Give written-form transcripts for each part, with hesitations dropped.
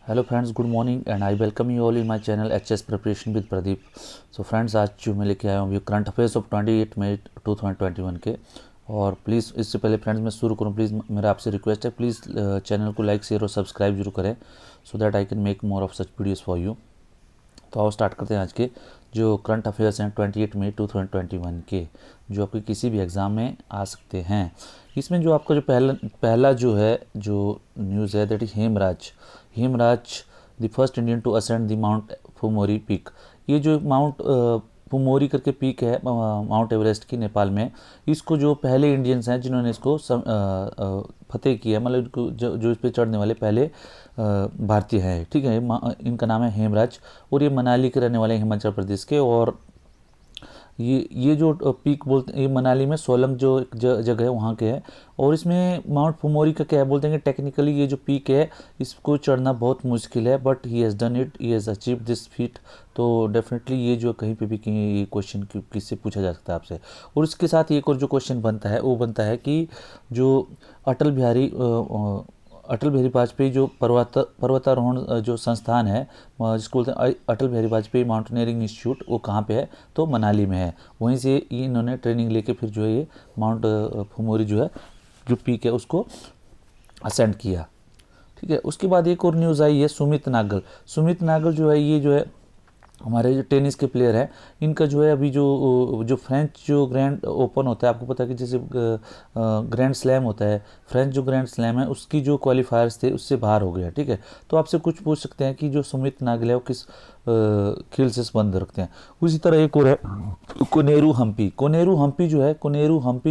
Hello friends, good morning and I welcome you all in my channel HS preparation with Pradeep. So friends, आज जो मैं लेके आया हूँ ये करंट अफेयर्स ऑफ 28 मई 2021 के। और प्लीज़ इससे पहले फ्रेंड्स मैं शुरू करूँ, प्लीज़ मेरा आपसे रिक्वेस्ट है, प्लीज़ चैनल को लाइक शेयर और सब्सक्राइब जरूर करें so that I can make more of such videos for you. तो आओ स्टार्ट करते हैं आज के जो करंट अफेयर्स हैं 28 मई 2021 के, जो आपके किसी भी एग्ज़ाम में आ सकते हैं। इसमें जो आपका जो पहला जो है जो न्यूज़ है that is Hemraj the first Indian to ascend the mount Pumori peak. ये जो माउंट फुमोरी करके पीक है माउंट एवरेस्ट की नेपाल में, इसको जो पहले इंडियंस हैं जिन्होंने इसको फतेह किया, मतलब जो इस पर चढ़ने वाले पहले भारतीय हैं, ठीक है। इनका नाम है हेमराज और ये मनाली के रहने वाले हिमाचल प्रदेश के। और ये जो पीक बोलते हैं, ये मनाली में सोलंग जो एक जगह है वहाँ के है। और इसमें माउंट फुमोरी का क्या है बोलते हैं कि टेक्निकली ये जो पीक है इसको चढ़ना बहुत मुश्किल है, but he has done it, he has achieve this feet. तो डेफिनेटली ये जो कहीं पे भी ये क्वेश्चन किससे पूछा जा सकता है आपसे। और इसके साथ एक और जो क्वेश्चन बनता है वो बनता है कि जो अटल बिहारी वाजपेयी जो पर्वतारोहण जो संस्थान है जिसको बोलते हैं अटल बिहारी वाजपेयी माउंटेनियरिंग इंस्टीट्यूट, वो कहाँ पे है तो मनाली में है। वहीं से ये इन्होंने ट्रेनिंग लेके फिर जो है ये माउंट फुमोरी जो है जो पीक है उसको असेंड किया, ठीक है। उसके बाद एक और न्यूज़ आई है सुमित नागल जो है ये जो है हमारे जो टेनिस के प्लेयर हैं, इनका जो है अभी जो फ्रेंच जो ग्रैंड ओपन होता है, आपको पता है कि जैसे ग्रैंड स्लैम होता है, फ्रेंच जो ग्रैंड स्लैम है उसकी जो क्वालिफायर्स थे उससे बाहर हो गया, ठीक है। तो आपसे कुछ पूछ सकते हैं कि जो सुमित नागल है वो किस खेल से संबंध रखते हैं। उसी तरह एक और है कोनेरू हम्पी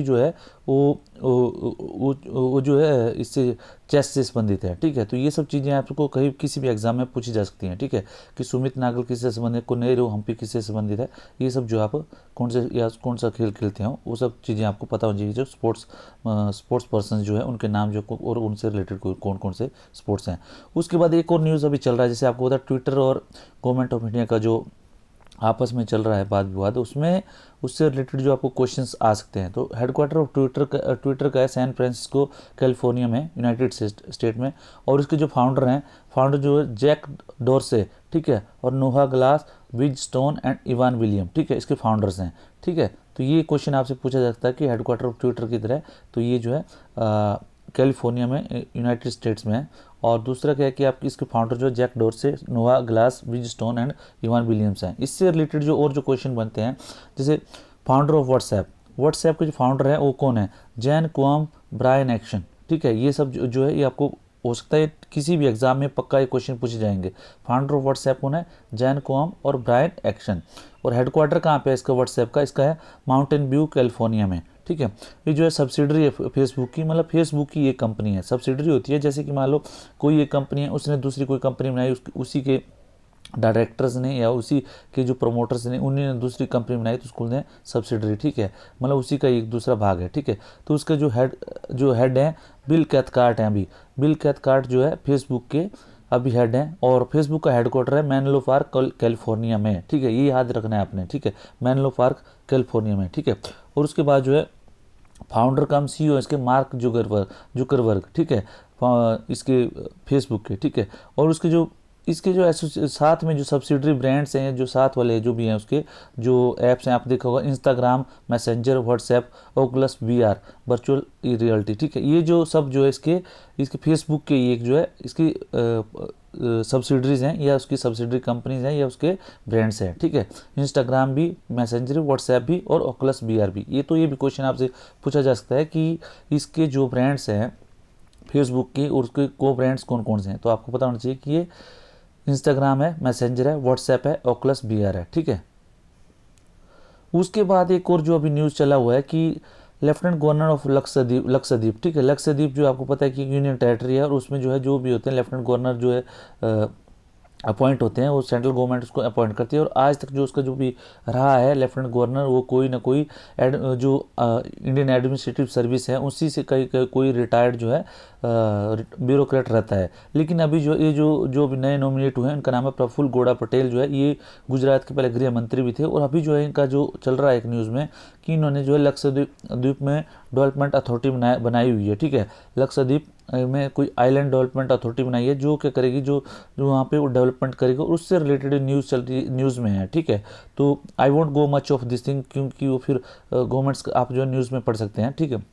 जो है वो जो है इससे चेस से संबंधित है, ठीक है। तो ये सब चीज़ें आपको कहीं किसी भी एग्जाम में पूछी जा सकती हैं, ठीक है, कि सुमित नागल किससे संबंधित है, कोनेरू हम्पी किससे संबंधित है। ये सब जो आप कौन सा खेल खेलते हैं वो सब चीज़ें आपको पता होनी चाहिए। जो स्पोर्ट्स पर्सन जो है उनके नाम जो और उनसे रिलेटेड कौन कौन से स्पोर्ट्स हैं। उसके बाद एक और न्यूज़ अभी चल रहा है, जैसे आपको पता है ट्विटर और गवर्नमेंट ऑफ इंडिया का जो आपस में चल रहा है वाद विवाद, उसमें उससे रिलेटेड जो आपको क्वेश्चंस आ सकते हैं। तो हेडक्वार्टर ऑफ ट्विटर का है सैन फ्रांसिस्को कैलिफोर्निया में, यूनाइटेड स्टेट में। और इसके जो फाउंडर जो है जैक डोरसे, ठीक है, और Noah Glass, Biz Stone and Evan William, ठीक है, इसके फाउंडर्स हैं, ठीक है। तो ये क्वेश्चन आपसे पूछा जा सकता है कि हेडक्वार्टर ऑफ ट्विटर किधर है, तो ये जो है कैलिफोर्निया में यूनाइटेड स्टेट्स में है। और दूसरा क्या है कि आपकी इसके फाउंडर जो Jack Dorsey, Noah Glass, Biz Stone and Evan Williams हैं। इससे रिलेटेड जो और जो क्वेश्चन बनते हैं, जैसे फाउंडर ऑफ व्हाट्सएप के जो फाउंडर है वो कौन है, जैन क्वाम ब्रायन एक्शन, ठीक है। ये सब जो है ये आपको हो सकता है किसी भी एग्जाम में पक्का ये क्वेश्चन पूछे जाएंगे। फाउंडर ऑफ व्हाट्सएप कौन है, जैन क्वाम और ब्रायन एक्शन। और हेडक्वार्टर कहाँ पे है इसका व्हाट्सएप का, इसका है माउंटेन व्यू कैलिफोर्निया में, ठीक है। ये जो है सब्सिडरी है फेसबुक की, मतलब फेसबुक की ये कंपनी है, सब्सिडरी होती है। जैसे कि मान लो कोई एक कंपनी है, उसने दूसरी कोई कंपनी बनाई, उसी के डायरेक्टर्स ने या उसी के जो प्रमोटर्स ने उन्होंने दूसरी कंपनी बनाई तो उसको ने सब्सिडरी, ठीक है, मतलब उसी का एक दूसरा भाग है, ठीक है। तो उसका जो हेड है बिल कैथकार्ट है। अभी बिल कैथकार्ट जो है फेसबुक के अभी हेड हैं। और फेसबुक का हेडक्वार्टर है मेनलो पार्क कैलिफोर्निया में, ठीक है, ये याद रखना है आपने, ठीक है, मेनलो पार्क कैलिफोर्निया में, ठीक है। और उसके बाद जो है फाउंडर कम सीईओ इसके मार्क जुकरबर्ग, ठीक है, इसके फेसबुक के, ठीक है। और इसके जो साथ में जो सब्सिडरी ब्रांड्स हैं, जो साथ वाले जो भी हैं उसके जो ऐप्स हैं, आप देखा होगा Instagram, messenger, WhatsApp, Oculus VR, virtual reality, ठीक है। ये जो सब जो है इसके फेसबुक के एक जो है इसकी सब्सिडरीज हैं या उसकी सब्सिडरी कंपनीज हैं या उसके ब्रांड्स हैं, ठीक है। इंस्टाग्राम भी, मैसेंजर, व्हाट्सएप भी और ओकुलस वीआर भी। ये भी क्वेश्चन आपसे पूछा जा सकता है कि इसके जो ब्रांड्स हैं फेसबुक के और उसके को ब्रांड्स कौन कौन से हैं। तो आपको पता होना चाहिए कि ये इंस्टाग्राम है, मैसेंजर है, व्हाट्सएप है, ओकुलस वीआर है, ठीक है। उसके बाद एक और जो अभी न्यूज़ चला हुआ है कि लेफ्टिनेंट गवर्नर ऑफ लक्षद्वीप, ठीक है, लक्षद्वीप जो आपको पता है कि यूनियन टेरिटरी है और उसमें जो है जो भी होते हैं लेफ्टिनेंट गवर्नर जो है अपॉइंट होते हैं, वो सेंट्रल गवर्नमेंट उसको अपॉइंट करती है। और आज तक जो उसका जो भी रहा है लेफ्टिनेंट गवर्नर, वो कोई ना कोई जो इंडियन एडमिनिस्ट्रेटिव सर्विस है उसी से कोई रिटायर्ड जो है ब्यूरोक्रेट रहता है। लेकिन अभी जो भी नए नॉमिनेट हुए हैं उनका नाम है प्रफुल्ल गौड़ा पटेल, जो है ये गुजरात के पहले गृह मंत्री भी थे। और अभी जो है इनका जो चल रहा है एक न्यूज़ में कि इन्होंने जो है लक्षद्वीप में डेवलपमेंट अथॉरिटी बनाई हुई है, ठीक है, लक्षद्वीप में कोई आइलैंड डेवलपमेंट अथॉरिटी बनाई है, जो क्या करेगी, जो जो वहाँ पे वो डेवलपमेंट करेगी, और उससे रिलेटेड न्यूज़ चल रही न्यूज़ में है, ठीक है। तो I won't go much of this thing, क्योंकि वो फिर गवर्नमेंट्स आप जो है न्यूज़ में पढ़ सकते हैं, ठीक है।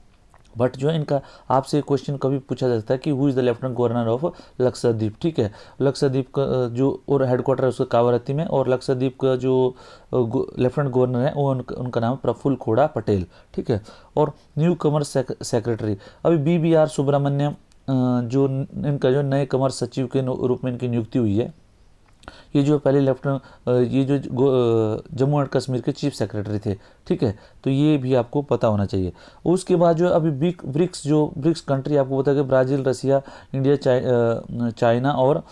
बट जो है इनका आपसे क्वेश्चन कभी पूछा जाता है कि who is the lieutenant governor of Lakshadweep, ठीक है। लक्षद्वीप का जो और हेडक्वार्टर है उसका कावारत्ती में, और लक्षद्वीप का जो लेफ्टिनेंट गवर्नर है वो उनका नाम है प्रफुल्ल खोड़ा पटेल, ठीक है। और न्यू कमर सेक्रेटरी अभी BBR सुब्रमण्यम जो इनका जो नए कमर सचिव के रूप में इनकी नियुक्ति हुई है। ये जो पहले लेफ्टिनेंट ये जो जम्मू एंड कश्मीर के चीफ सेक्रेटरी थे, ठीक है। तो ये भी आपको पता होना चाहिए। उसके बाद जो अभी ब्रिक्स कंट्री आपको पता है कि ब्राज़ील, रसिया, इंडिया, चाइना और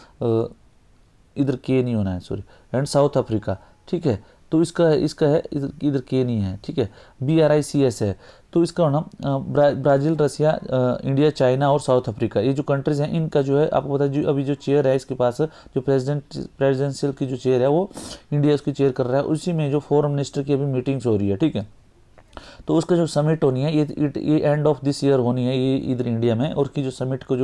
इधर के नहीं होना है, सॉरी, एंड साउथ अफ्रीका, ठीक है। तो इसका है इधर के नहीं है, ठीक है, BRICS है। तो इसका होना ब्राज़ील, रसिया, इंडिया, चाइना और साउथ अफ्रीका, ये जो कंट्रीज़ हैं इनका जो है आपको पता है, जो अभी जो चेयर है इसके पास, जो प्रेसिडेंशियल की जो चेयर है वो इंडिया उसकी चेयर कर रहा है। उसी में जो फॉरेन मिनिस्टर की अभी मीटिंग्स हो रही है, ठीक है। तो उसका जो समिट होनी है ये एंड ऑफ दिस ईयर होनी है, ये इधर इंडिया में। और की जो समिट को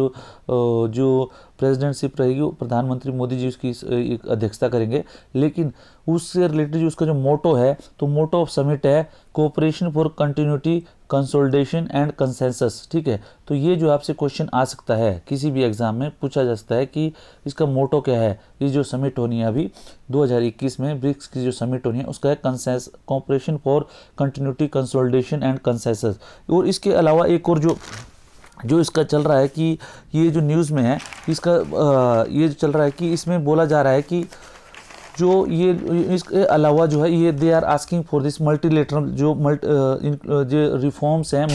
जो प्रेसिडेंटशिप रहेगी वो प्रधानमंत्री मोदी जी उसकी एक अध्यक्षता करेंगे। लेकिन उससे रिलेटेड जो उसका जो मोटो है, तो मोटो ऑफ समिट है cooperation for continuity, consolidation and consensus, ठीक है। तो ये जो आपसे क्वेश्चन आ सकता है, किसी भी एग्जाम में पूछा जा सकता है कि इसका मोटो क्या है। ये जो समिट होनी है अभी 2021 में ब्रिक्स की जो समिट होनी है उसका है cooperation for continuity, consolidation and consensus. और इसके अलावा एक और जो इसका चल रहा है कि ये जो न्यूज़ में है इसका ये जो चल रहा है कि इसमें बोला जा रहा है कि जो ये इसके अलावा जो है ये they are asking for this multilateral जो रिफॉर्म्स हैं,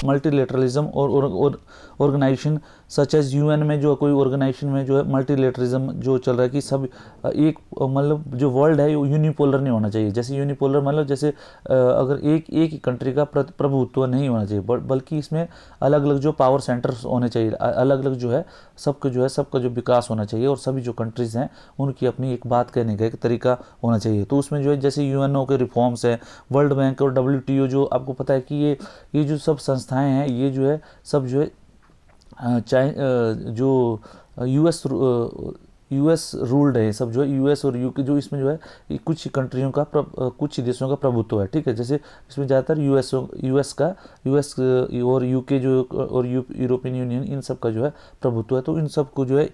मल्टीलेटरलिज्म और ऑर्गेनाइजेशन सच एज UN में जो कोई ऑर्गेनाइजेशन में जो है मल्टीलेटरिज्म जो चल रहा है कि सब एक मतलब जो वर्ल्ड है यूनिपोलर नहीं होना चाहिए। जैसे यूनिपोलर मतलब जैसे अगर एक ही कंट्री का प्रभुत्व नहीं होना चाहिए, बल्कि इसमें अलग अलग जो पावर सेंटर्स होने चाहिए, अलग अलग जो है सबका जो विकास होना चाहिए, और सभी जो कंट्रीज़ हैं उनकी अपनी एक बात कहने का एक तरीका होना चाहिए। तो उसमें जो है जैसे UNO के रिफॉर्म्स हैं, वर्ल्ड बैंक और WTO जो आपको पता है कि ये जो सब संस्थाएँ हैं ये जो है सब जो है जो US रूल्ड है, सब जो है US और UK जो इसमें जो है कुछ कंट्रियों का कुछ देशों का प्रभुत्व है, ठीक है। जैसे इसमें ज़्यादातर US और UK जो और यूरोपियन यूनियन इन सब का जो है प्रभुत्व है। तो इन सब को जो है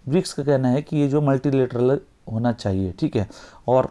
ब्रिक्स का कहना है कि ये जो मल्टीलेटरल होना चाहिए, ठीक है। और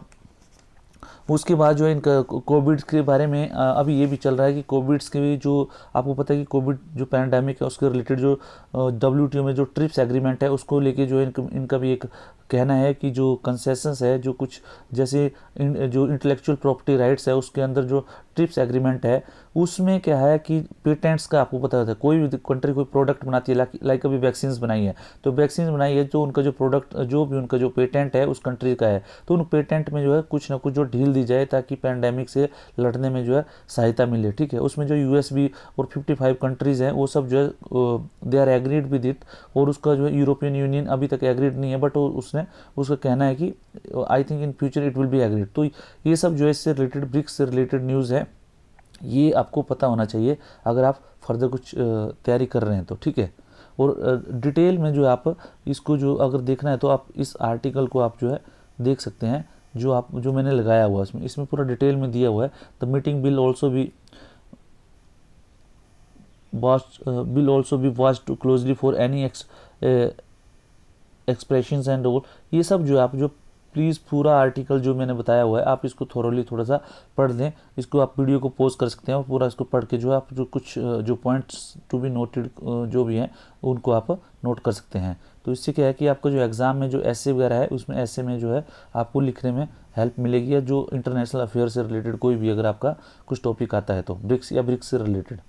उसके बाद जो है इनका कोविड के बारे में अभी ये भी चल रहा है कि कोविड के भी जो आपको पता है कि कोविड जो पैंडेमिक है उसके रिलेटेड जो WTO में जो ट्रिप्स एग्रीमेंट है उसको लेके जो है इनका भी एक कहना है कि जो कंसेशंस है, जो कुछ जैसे जो इंटेलेक्चुअल प्रॉपर्टी राइट्स है उसके अंदर जो ट्रिप्स एग्रीमेंट है उसमें क्या है कि पेटेंट्स का आपको पता होता है, कोई भी कंट्री कोई प्रोडक्ट बनाती है, लाइक अभी वैक्सीन्स बनाई है, तो वैक्सीन बनाई है जो उनका जो प्रोडक्ट जो भी उनका जो पेटेंट है उस कंट्री का है, तो उन पेटेंट में जो है कुछ ना कुछ जो ढील दी जाए ताकि पैंडेमिक से लड़ने में जो है सहायता मिले, ठीक है। उसमें जो US भी और 55 कंट्रीज़ हैं वो सब जो है they are agreed with it, और उसका जो है यूरोपियन यूनियन अभी तक एग्रीड नहीं है, बट उसका कहना है कि I think in future it will be agreed. तो ये सब जो है इससे रिलेटेड ब्रिक्स से रिलेटेड न्यूज़ है, ये आपको पता होना चाहिए अगर आप फर्दर कुछ तैयारी कर रहे हैं तो, ठीक है। और डिटेल में जो आप इसको जो अगर देखना है तो आप इस आर्टिकल को आप जो है देख सकते हैं, जो मैंने लगाया हुआ है इसमें पूरा डिटेल में दिया हुआ है। The meeting will also be watched closely for any expressions and all. ये सब जो आप जो प्लीज़ पूरा आर्टिकल जो मैंने बताया हुआ है आप इसको थोरोली थोड़ा सा पढ़ लें। इसको आप वीडियो को पॉज कर सकते हैं और पूरा इसको पढ़ के जो आप जो कुछ जो पॉइंट्स टू बी नोटेड जो भी हैं उनको आप नोट कर सकते हैं। तो इससे क्या है कि आपका जो एग्ज़ाम में जो ऐसे वगैरह है उसमें ऐसे में जो है आपको लिखने में हेल्प मिलेगी, या जो इंटरनेशनल अफेयर से रिलेटेड कोई भी अगर आपका कुछ टॉपिक आता है तो ब्रिक्स या ब्रिक्स से related.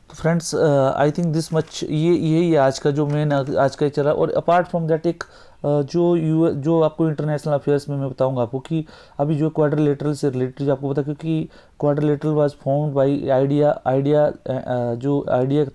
Friends I think this much, यही आज का जो मेन आज का चला। और अपार्ट फ्रॉम दैट एक जो आपको इंटरनेशनल अफेयर्स में मैं बताऊंगा आपको कि अभी जो क्वाड्रिलेटरल से रिलेटेड आपको पता, क्योंकि quadrilateral was found by idea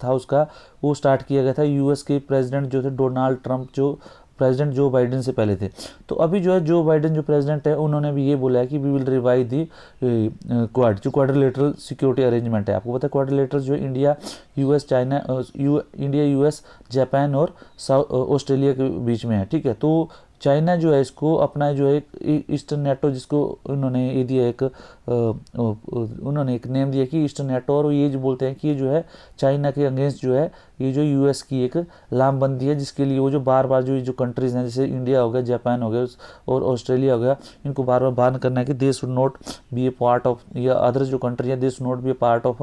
था उसका वो स्टार्ट किया गया था US के प्रेसिडेंट जो थे डोनाल्ड ट्रंप जो प्रेसिडेंट जो बाइडेन से पहले थे। तो अभी जो है जो बाइडेन जो प्रेसिडेंट है उन्होंने भी ये बोला है कि we will revive the Quad जो क्वाड्रिलेटरल सिक्योरिटी अरेंजमेंट है। आपको पता है क्वाड्रिलेटरल जो India US China India US Japan और ऑस्ट्रेलिया के बीच में है, ठीक है। तो चाइना जो है इसको अपना जो है ईस्टर्न नेटो, जिसको उन्होंने ये दिया एक उन्होंने एक नेम दिया कि ईस्टर्न नेटो, और ये जो बोलते हैं कि ये जो है चाइना के अगेंस्ट जो है ये जो यूएस की एक लामबंदी है, जिसके लिए वो जो बार बार जो कंट्रीज़ हैं जैसे इंडिया हो गया, जापान हो गया और ऑस्ट्रेलिया हो गया, इनको बार बार बान करना है कि they should not be a part of, या अदर जो कंट्री है they should not be a part of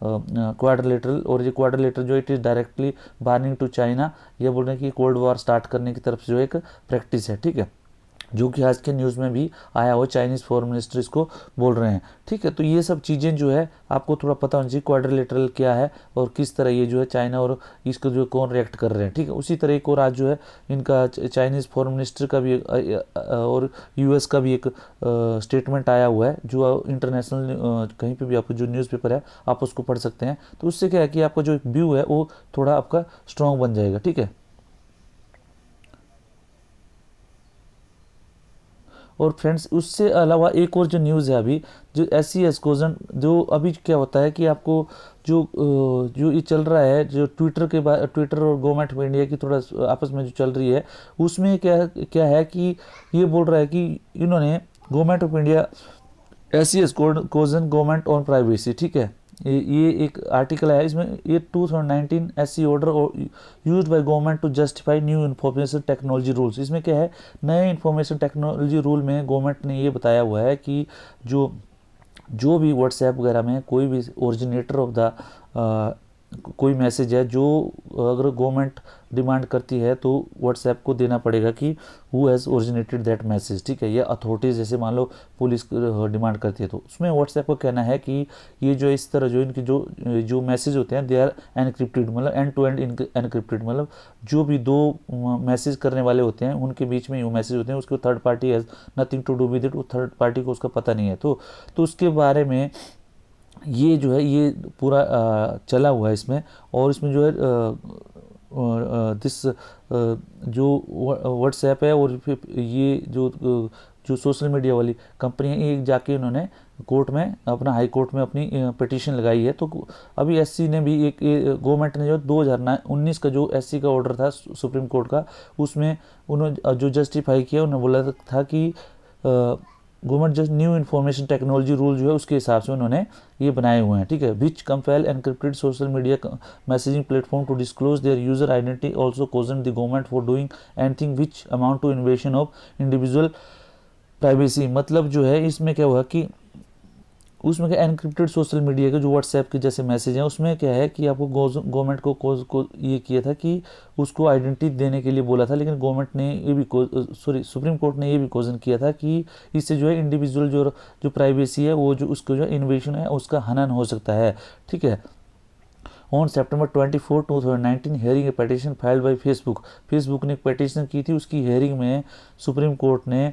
quadrilateral. और ये क्वाड्रिलेटरल जो it is directly barring to China, ये बोल रहे हैं कि कोल्ड वॉर स्टार्ट करने की तरफ जो एक प्रैक्टिस है, ठीक है, जो कि आज के न्यूज़ में भी आया हो, चाइनीज़ फॉरेन मिनिस्टर इसको बोल रहे हैं, ठीक है। तो ये सब चीज़ें जो है आपको थोड़ा पता होना चाहिए क्वाड्रिलेटरल क्या है और किस तरह ये जो है चाइना और इसको जो कौन रिएक्ट कर रहे हैं, ठीक है। उसी तरह एक और आज जो है इनका चाइनीज़ फॉरेन मिनिस्टर का भी और यूएस का भी एक स्टेटमेंट आया हुआ है, जो इंटरनेशनल कहीं पर भी आपको जो न्यूज़पेपर है आप उसको पढ़ सकते हैं। तो उससे क्या है कि आपका जो एक व्यू है वो थोड़ा आपका स्ट्रॉन्ग बन जाएगा, ठीक है। और फ्रेंड्स उससे अलावा एक और जो न्यूज़ है अभी जो SCS कोजन, जो अभी क्या होता है कि आपको जो ये चल रहा है जो ट्विटर और गवर्नमेंट ऑफ इंडिया की थोड़ा आपस में जो चल रही है, उसमें क्या है कि ये बोल रहा है कि इन्होंने government of India SCS cogen government on privacy, ठीक है, ये एक आर्टिकल है, इसमें ये 2019 SC order used by government to justify new information technology rules. इसमें क्या है, नए इन्फॉर्मेशन टेक्नोलॉजी रूल में गवर्नमेंट ने ये बताया हुआ है कि जो भी व्हाट्सएप वगैरह में कोई भी ओरिजिनेटर ऑफ द कोई मैसेज है जो अगर गवर्नमेंट डिमांड करती है तो व्हाट्सएप को देना पड़ेगा कि who has originated that message, ठीक है। ये अथॉरिटीज़ जैसे मान लो पुलिस डिमांड करती है तो उसमें व्हाट्सएप का कहना है कि ये जो इस तरह जो इनकी जो मैसेज होते हैं दे आर एनक्रिप्टेड, मतलब एंड टू एंड एनक्रिप्टेड, मतलब जो भी दो मैसेज करने वाले होते हैं उनके बीच में वो मैसेज होते हैं, उसको third party has nothing to do with it, वो थर्ड पार्टी को उसका पता नहीं है। तो उसके बारे में ये जो है ये पूरा चला हुआ है इसमें। और इसमें जो है जो व्हाट्सएप है और फिर ये जो सोशल मीडिया वाली कंपनी है, ये जाके उन्होंने कोर्ट में अपना हाई कोर्ट में अपनी पिटीशन लगाई है। तो अभी SC ने भी एक गवर्नमेंट ने जो 2019 का जो SC का ऑर्डर था सुप्रीम कोर्ट का, उसमें उन्होंने जो जस्टिफाई किया, उन्होंने बोला था कि government just new information technology rule जो है उसके हिसाब से उन्होंने ये बनाए हुए हैं, ठीक है। Which compel encrypted social media messaging platform to disclose their user identity, also cautioned the government for doing anything which amount to invasion of individual privacy. मतलब जो है इसमें क्या हुआ कि उसमें क्या एनक्रिप्टेड सोशल मीडिया के जो व्हाट्सएप के जैसे मैसेज हैं उसमें क्या है कि आपको गवर्नमेंट को ये किया था कि उसको आइडेंटिटी देने के लिए बोला था, लेकिन गवर्नमेंट ने ये भी सुप्रीम कोर्ट ने ये भी क्वेश्चन किया था कि इससे जो है इंडिविजुअल जो प्राइवेसी है वो जो उसको जो इन्वेशन है उसका हनन हो सकता है, ठीक है। On September 24, 2019 hearing A petition filed by Facebook ने एक पिटीशन की थी, उसकी हेयरिंग में सुप्रीम कोर्ट ने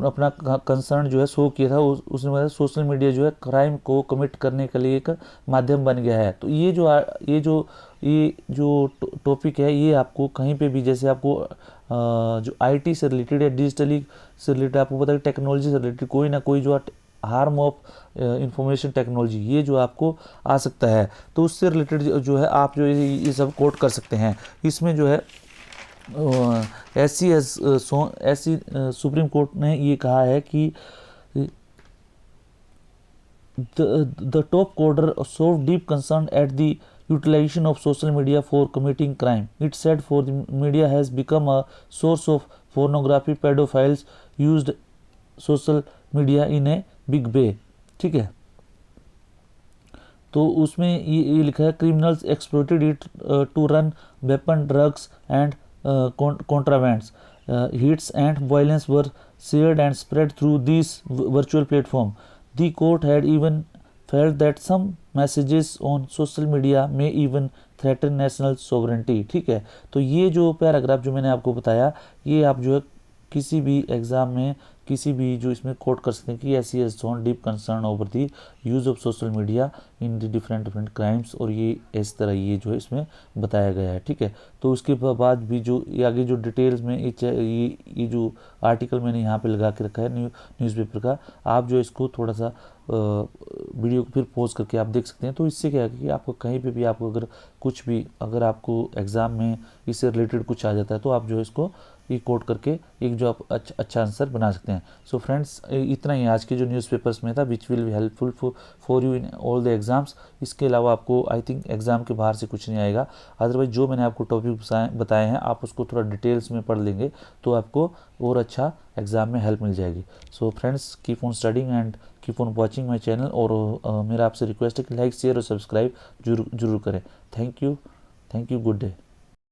अपना कंसर्न जो है शो किया था। उसने बताया सोशल मीडिया जो है क्राइम को कमिट करने के लिए एक माध्यम बन गया है। तो ये जो टॉपिक है ये आपको कहीं पे भी जैसे आपको जो IT से रिलेटेड या डिजिटली से रिलेटेड आपको पता है टेक्नोलॉजी से रिलेटेड कोई ना कोई जो हार्म ऑफ इंफॉर्मेशन टेक्नोलॉजी ये जो आपको आ सकता है, तो उससे रिलेटेड जो है आप जो ये सब कोट कर सकते हैं। इसमें जो है सुप्रीम कोर्ट ने ये कहा है कि the top court shove deep concern at the utilization of social media for committing crime. It said for the media has become a source of pornography, pedophiles used social media in a big way, ठीक है। तो उसमें ये लिखा है criminals exploited it to run weapon, drugs and contrabands. Hits and violence were shared and spread through these virtual platforms. The court had even felt that some messages on social media may even threaten national sovereignty, ठीक है। तो ये जो paragraph जो मैंने आपको बताया ये आप जो है किसी भी एग्ज़ाम में किसी भी जो इसमें कोट कर सकते हैं कि ऐसी has shown deep concern over the use of social media in the different different crimes, और ये इस तरह ये जो है इसमें बताया गया है। ठीक है, तो उसके बाद भी जो ये आगे जो डिटेल्स में ये जो आर्टिकल मैंने यहाँ पे लगा के रखा है न्यूज़पेपर का, आप जो इसको थोड़ा सा वीडियो को फिर पॉज करके आप देख सकते हैं। तो इससे क्या है कि आपको कहीं पे भी आपको अगर कुछ भी अगर आपको एग्ज़ाम में इससे रिलेटेड कुछ आ जाता है तो आप जो है इसको ये कोट करके एक जो आप अच्छा आंसर बना सकते हैं। सो फ्रेंड्स, इतना ही आज के जो न्यूज़पेपर्स में था which will be helpful for you in all the exams. इसके अलावा आपको आई थिंक एग्ज़ाम के बाहर से कुछ नहीं आएगा। अदरवाइज जो मैंने आपको टॉपिक बताए हैं आप उसको थोड़ा डिटेल्स में पढ़ लेंगे तो आपको और अच्छा एग्ज़ाम में हेल्प मिल जाएगी। So friends, keep on studying and keep on watching my channel. और मेरा आपसे रिक्वेस्ट है कि लाइक शेयर और सब्सक्राइब जरूर करें। Thank you, good day.